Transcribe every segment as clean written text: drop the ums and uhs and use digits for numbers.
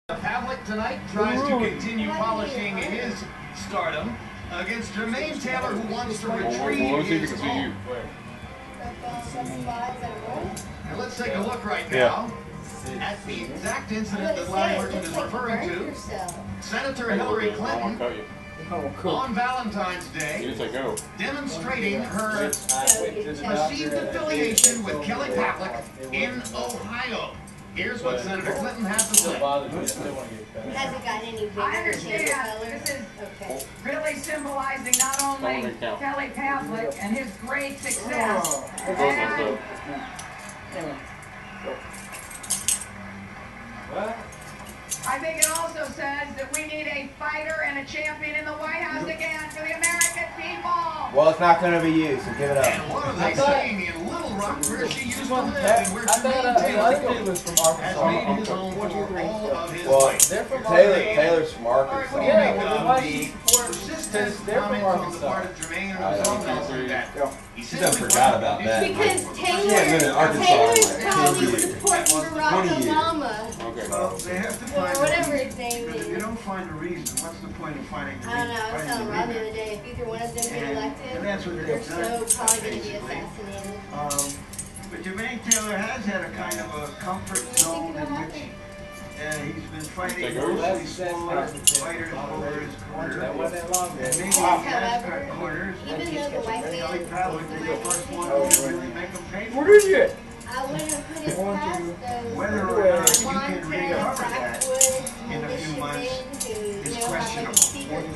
Pavlik tonight tries to continue polishing his stardom against Jermaine Taylor, who wants to retrieve his own. And let's take a look right now at the exact incident that Larry Merchant is referring to. Senator Hillary Clinton on Valentine's Day demonstrating her perceived affiliation with Kelly Pavlik in Ohio. Here's what Senator Clinton has to say. Hasn't got any bigger. I understand this is really symbolizing not only Kelly Pavlik and his great success, I think it also says that we need a fighter and a champion in the White House again for the American people. Well, it's not going to be you, so give it up. And what are they saying in Little Rock, where she used to live, and where Jermaine Taylor was from Arkansas. has made his own for all of his life? They're from Taylor's from Arkansas. What do you make of the persistent comments on the part of Jermaine and his own that he just forgot about that. Because Taylor's probably supporting Barack Obama. Well, they have to find or whatever his name because is. if you don't find a reason, what's the point of finding the I don't reason? know, I was telling Rob the other day, if either one of them get elected, and that's what they're they've done, so probably going to be basically. assassinated. But Jermaine Taylor has had a kind of a comfort zone in which he's been fighting mostly smaller fighters over his career. And maybe he has cut corners. Even though the white Kelly man Pavlik is the first one to really make him pay for What is it? I wouldn't have put it past those whether or not you can Montana, recover that Backwoods, in a few months Michigan, is who, questionable.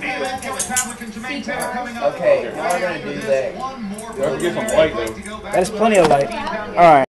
Kelly Pavlik and Jermaine Taylor coming up. Okay, now we're going to do that. One more Don't forget some light, though. to go back That's to plenty of light. All right.